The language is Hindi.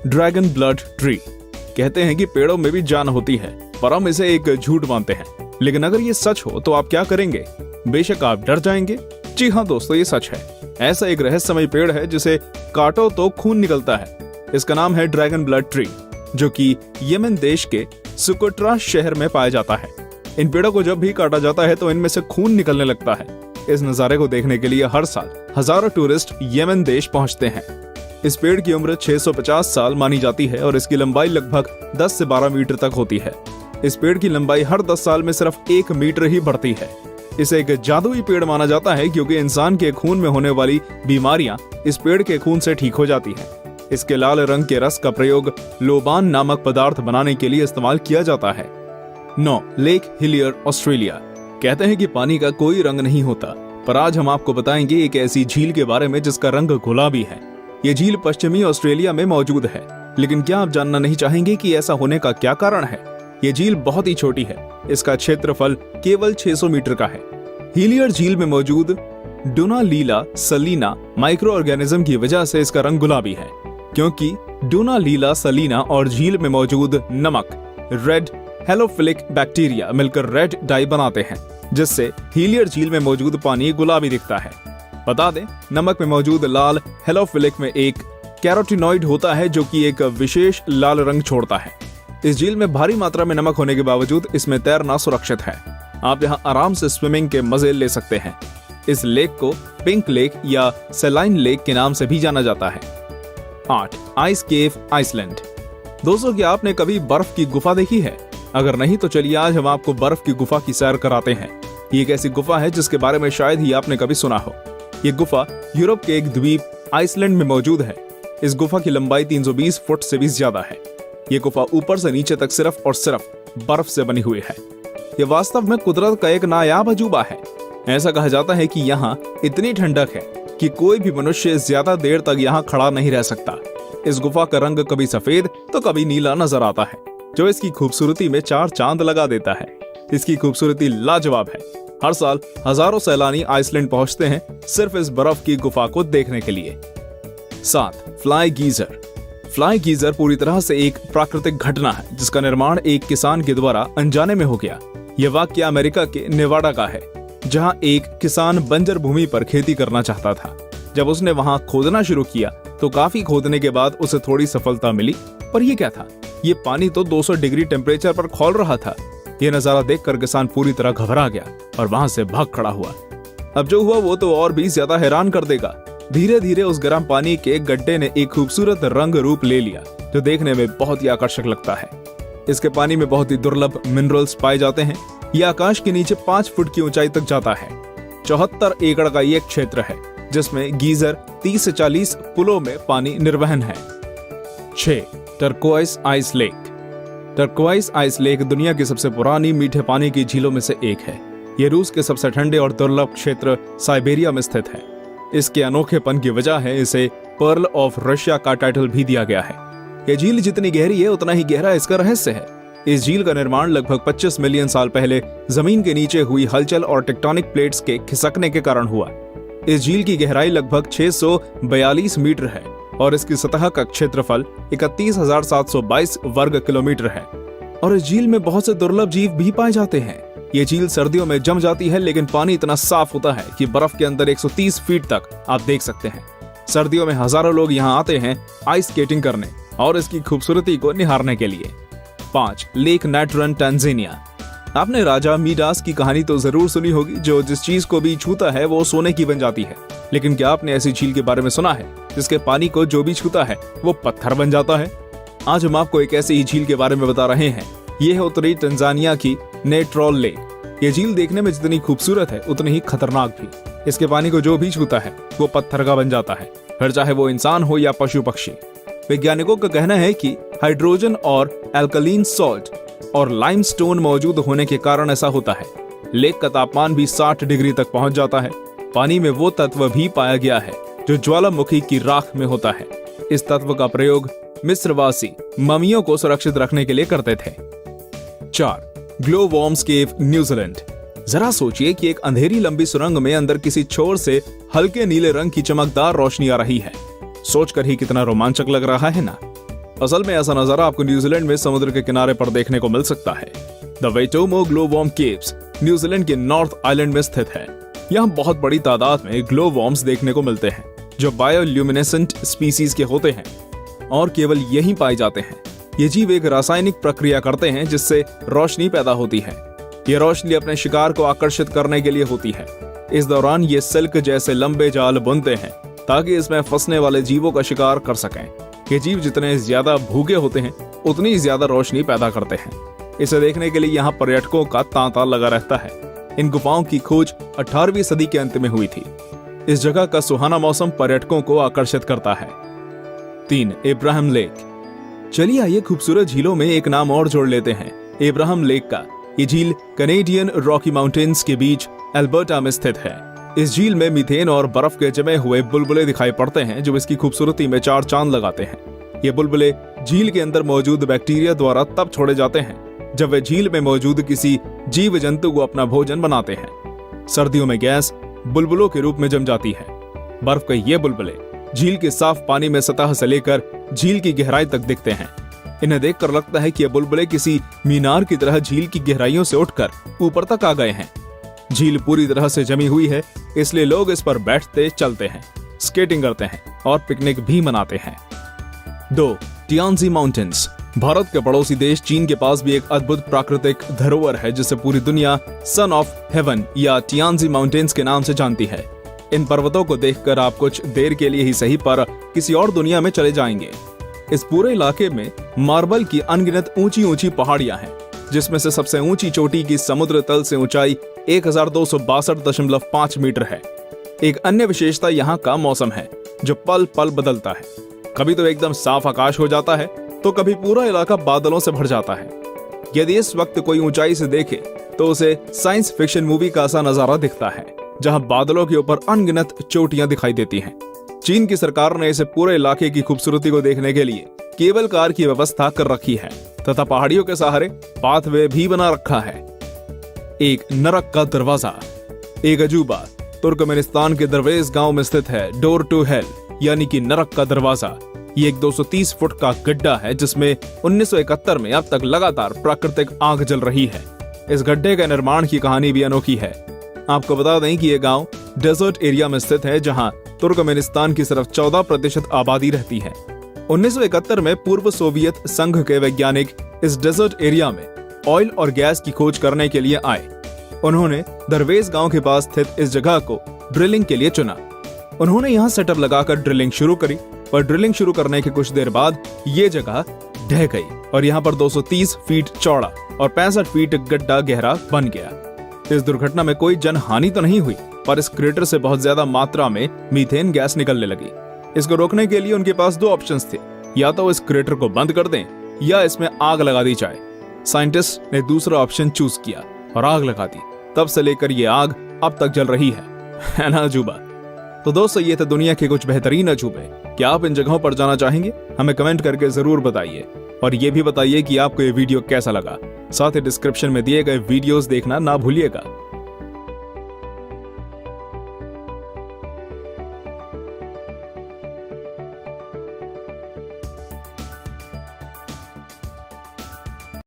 Dragon blood tree. कहते हैं कि पेड़ों में भी जान होती है, पर हम इसे एक झूठ मानते हैं। लेकिन अगर ये सच हो तो आप क्या करेंगे? बेशक आप डर जाएंगे। जी हाँ दोस्तों, ये सच है। ऐसा एक रहस्यमय पेड़ है जिसे काटो तो खून निकलता है। इसका नाम है ड्रैगन ब्लड ट्री, जो कि यमन देश के सुकोट्रा शहर में पाया जाता है। इन पेड़ों को जब भी काटा जाता है तो इनमें से खून निकलने लगता है। इस नजारे को देखने के लिए हर साल हजारों टूरिस्ट यमन देश पहुंचते हैं। इस पेड़ की उम्र 650 साल मानी जाती है और इसकी लंबाई लगभग 10 से 12 मीटर तक होती है। इस पेड़ की लंबाई हर 10 साल में सिर्फ 1 मीटर ही बढ़ती है। इसे एक जादुई पेड़ माना जाता है क्योंकि इंसान के खून में होने वाली बीमारियां इस पेड़ के खून से ठीक हो जाती हैं। इसके लाल रंग के रस का प्रयोग लोबान नामक पदार्थ बनाने के लिए इस्तेमाल किया जाता है। 9. Lake Hillier, Australia. कहते हैं कि पानी का कोई रंग नहीं होता, पर आज हम आपको बताएंगे एक ऐसी झील के बारे में जिसका रंग गुलाबी है। ये झील पश्चिमी ऑस्ट्रेलिया में मौजूद है। लेकिन क्या आप जानना नहीं चाहेंगे कि ऐसा होने का क्या कारण है? ये झील बहुत ही छोटी है। इसका क्षेत्रफल केवल 600 मीटर का है। हिलियर झील में मौजूद डोनालीला सलीना माइक्रो ऑर्गेनिज्म की वजह से इसका रंग गुलाबी है, क्योंकि डोनालीला सलीना और झील में मौजूद नमक रेड हेलोफिलिक बैक्टीरिया मिलकर रेड डाई बनाते हैं, जिससे हिलियर झील में मौजूद पानी गुलाबी दिखता है। बता दें, नमक में मौजूद लाल हेलोफिलिक में एक कैरोटीनॉइड होता है जो कि एक विशेष लाल रंग छोड़ता है। इस झील में भारी मात्रा में नमक होने के बावजूद इसमें तैरना सुरक्षित है। आप यहाँ आराम से स्विमिंग के मजे ले सकते हैं। इस लेक को पिंक लेक या सेलाइन लेक के नाम से भी जाना जाता है। 8. आइस केव, आइसलैंड। दोस्तों, क्या आपने कभी बर्फ की गुफा देखी है? अगर नहीं तो चलिए आज हम आपको बर्फ की गुफा की सैर कराते हैं। ये एक ऐसी गुफा है जिसके बारे में शायद ही आपने कभी सुना हो। ये गुफा यूरोप के एक द्वीप आइसलैंड में मौजूद है। इस गुफा की लंबाई 320 फुट से भी ज्यादा है। ये गुफा ऊपर से नीचे तक सिर्फ और सिर्फ बर्फ से बनी हुई है। ये वास्तव में कुदरत का एक नायाब अजूबा है। ऐसा कहा जाता है कि यहाँ इतनी ठंडक है कि कोई भी मनुष्य ज्यादा देर तक यहाँ खड़ा नहीं रह सकता। इस गुफा का रंग कभी सफेद तो कभी नीला नजर आता है, जो इसकी खूबसूरती में 4 चांद लगा देता है। इसकी खूबसूरती लाजवाब है। हर साल हजारों सैलानी आइसलैंड पहुंचते हैं सिर्फ इस बर्फ की गुफा को देखने के लिए। 7. Fly geyser. फ्लाई गीजर पूरी तरह से एक प्राकृतिक घटना है जिसका निर्माण एक किसान के द्वारा अनजाने में हो गया। यह वाकया अमेरिका के नेवाडा का है, जहां एक किसान बंजर भूमि पर खेती करना चाहता था। जब उसने वहां खोदना शुरू किया तो काफी खोदने के बाद उसे थोड़ी सफलता मिली, पर यह क्या था? ये पानी तो 200 डिग्री टेम्परेचर पर खौल रहा था। यह नजारा देखकर किसान पूरी तरह घबरा गया और वहां से भाग खड़ा हुआ। अब जो हुआ वो तो और भी ज्यादा हैरान कर देगा। धीरे धीरे उस गर्म पानी के गड्ढे ने एक खूबसूरत रंग रूप ले लिया, जो देखने में बहुत ही आकर्षक लगता है। इसके पानी में बहुत ही दुर्लभ मिनरल्स पाए जाते हैं। यह आकाश के नीचे 5 फुट की ऊंचाई तक जाता है। 74 एकड़ का ये क्षेत्र है जिसमें गीजर 30 से 40 पुलों में पानी निर्वहन है। 6. Turquoise ice lake. Turquoise ice lake दुनिया की सबसे पुरानी मीठे पानी की झीलों में से एक है। यह रूस के सबसे ठंडे और दुर्लभ क्षेत्र साइबेरिया में स्थित है। इसके अनोखेपन की वजह है इसे पर्ल ऑफ रशिया का टाइटल भी दिया गया है। यह झील जितनी गहरी है उतना ही गहरा इसका रहस्य है। इस झील का निर्माण लगभग 25 मिलियन साल पहले जमीन के नीचे हुई हलचल और टेक्टोनिक प्लेट्स के खिसकने के कारण हुआ। इस झील की गहराई लगभग 642 मीटर है और इसकी सतह का क्षेत्रफल 31,722 वर्ग किलोमीटर है। और इस झील में बहुत से दुर्लभ जीव भी पाए जाते हैं। ये झील सर्दियों में जम जाती है, लेकिन पानी इतना साफ होता है कि बर्फ के अंदर 130 फीट तक आप देख सकते हैं। सर्दियों में हजारों लोग यहाँ आते हैं आइस स्केटिंग करने और इसकी खूबसूरती को निहारने के लिए। 5. Lake Natron, Tanzania. आपने राजा मीडास की कहानी तो जरूर सुनी होगी, जो जिस चीज को भी छूता है वो सोने की बन जाती है। लेकिन क्या आपने ऐसी झील के बारे में सुना है जिसके पानी को जो भी छूता है वो पत्थर बन जाता है? आज हम आपको एक ऐसी ही झील के बारे में बता रहे हैं। ये है उत्तरी टंजानिया की नेट्रोल लेक। ये झील देखने में जितनी खूबसूरत है उतनी ही खतरनाक भी। इसके पानी को जो भी छूता है वो पत्थर का बन जाता है, फिर चाहे वो इंसान हो या पशु पक्षी। वैज्ञानिकों का कहना है कि हाइड्रोजन और एल्कलीन सॉल्ट और लाइमस्टोन मौजूद होने के कारण ऐसा होता है। लेक का तापमान भी 60 डिग्री तक पहुंच जाता है। पानी में वो तत्व भी पाया गया है जो ज्वालामुखी की राख में होता है। इस तत्व का प्रयोग मिस्रवासी ममियों को सुरक्षित रखने के लिए करते थे। 4. ग्लो वॉर्म्स केव, न्यूजीलैंड। जरा सोचिए कि एक अंधेरी लंबी सुरंग में अंदर किसी छोर से हल्के नीले रंग की चमकदार रोशनी आ रही है। सोचकर ही कितना रोमांचक लग रहा है ना। असल में ऐसा नजारा आपको न्यूजीलैंड में समुद्र के किनारे पर देखने को मिल सकता है। द वेटोमो ग्लोवॉर्म केव्स न्यूजीलैंड के नॉर्थ आइलैंड में स्थित है। यहाँ बहुत बड़ी तादाद में ग्लोवॉर्म्स देखने को मिलते हैं जो बायोल्यूमिनेसेंट स्पीसीज के होते हैं और केवल यहीं पाए जाते हैं। ये जीव एक रासायनिक प्रक्रिया करते हैं जिससे रोशनी पैदा होती है। ये रोशनी अपने शिकार को आकर्षित करने के लिए होती है। इस दौरान ये सिल्क जैसे लंबे जाल बुनते हैं ताकि इसमें फंसने वाले जीवों का शिकार कर सकें। ये जीव जितने ज्यादा भूखे होते हैं उतनी ज्यादा रोशनी पैदा करते हैं। इसे देखने के लिए यहाँ पर्यटकों का तांता लगा रहता है। इन गुफाओं की खोज 18वीं सदी के अंत में हुई थी। इस जगह का सुहाना मौसम पर्यटकों को आकर्षित करता है। 3. इब्राहिम लेक। चलिए आइए खूबसूरत झीलों में एक नाम और जोड़ लेते हैं, इब्राहिम लेक का। ये झील कैनेडियन रॉकी माउंटेन्स के बीच अल्बर्टा में स्थित है। इस झील में मीथेन और बर्फ के जमे हुए बुलबुले दिखाई पड़ते हैं जो इसकी खूबसूरती में 4 चांद लगाते हैं। ये बुलबुले झील के अंदर मौजूद बैक्टीरिया द्वारा तब छोड़े जाते हैं जब वे झील में मौजूद किसी जीव जंतु को अपना भोजन बनाते हैं। सर्दियों में गैस बुलबुलों के रूप में जम जाती है। बर्फ के ये बुलबुले झील के साफ पानी में सतह से लेकर झील की गहराई तक दिखते हैं। इन्हें देखकर लगता है कि ये बुलबुले किसी मीनार की तरह झील की गहराइयों से उठकर ऊपर तक आ गए हैं। झील पूरी तरह से जमी हुई है, इसलिए लोग इस पर बैठते, चलते हैं, स्केटिंग करते हैं और पिकनिक भी मनाते हैं। 2. टियानजी माउंटेन्स। भारत के पड़ोसी देश चीन के पास भी एक अद्भुत प्राकृतिक धरोहर है जिसे पूरी दुनिया सन ऑफ हेवन या टियानजी माउंटेन्स के नाम से जानती है। इन पर्वतों को देखकर आप कुछ देर के लिए ही सही पर किसी और दुनिया में चले जाएंगे। इस पूरे इलाके में मार्बल की अनगिनत ऊंची ऊंची पहाड़ियां हैं जिसमें से सबसे ऊंची चोटी की समुद्र तल से ऊंचाई 1262.5 मीटर है। एक अन्य विशेषता यहाँ का मौसम है जो पल पल बदलता है। कभी तो एकदम साफ आकाश हो जाता है तो कभी पूरा इलाका बादलों से भर जाता है। यदि इस वक्त कोई ऊंचाई से देखे तो उसे साइंस फिक्शन मूवी का सा नजारा दिखता है जहां बादलों के ऊपर अनगिनत चोटियां दिखाई देती हैं। चीन की सरकार ने इसे पूरे इलाके की खूबसूरती को देखने के लिए केबल कार की व्यवस्था कर रखी है तथा पहाड़ियों के सहारे पाथवे भी बना रखा है। एक नरक का दरवाजा। एक अजूबा तुर्कमेनिस्तान के दरवेज गांव में स्थित है डोर टू हेल यानी कि नरक का दरवाजा। ये एक 230 फुट का गड्ढा है जिसमें 1971 में अब तक लगातार प्राकृतिक आग जल रही है। इस गड्ढे के निर्माण की कहानी भी अनोखी है। आपको बता दें कि यह गांव डेजर्ट एरिया में स्थित है जहां तुर्कमेनिस्तान की सिर्फ 14% आबादी रहती है। 1971 में पूर्व सोवियत संघ के वैज्ञानिक इस डेजर्ट एरिया में ऑयल और गैस की खोज करने के लिए आए। उन्होंने दरवेज गांव के पास स्थित इस जगह को ड्रिलिंग के लिए चुना। उन्होंने यहाँ सेटअप लगाकर ड्रिलिंग शुरू करी, पर ड्रिलिंग शुरू करने के कुछ देर बाद ये जगह ढह गई और यहाँ पर 230 फीट चौड़ा और 65 फीट गड्ढा गहरा बन गया। इस दुर्घटना में कोई जनहानि तो नहीं हुई, पर इस क्रेटर से बहुत ज्यादा मात्रा में मीथेन गैस निकलने लगी। इसको रोकने के लिए उनके पास 2 ऑप्शंस थे, या तो इस क्रेटर को बंद कर दें या इसमें आग लगा दी जाए। साइंटिस्ट ने दूसरा ऑप्शन चूज किया और आग लगा दी। तब से लेकर ये आग अब तक जल रही है ना अजूबा? तो दोस्तों, ये थे दुनिया के कुछ बेहतरीन अजूबे। क्या आप इन जगहों पर जाना चाहेंगे? हमें कमेंट करके जरूर बताइए और ये भी बताइए कि आपको ये वीडियो कैसा लगा। साथ ही डिस्क्रिप्शन में दिए गए वीडियोस देखना ना भूलिएगा।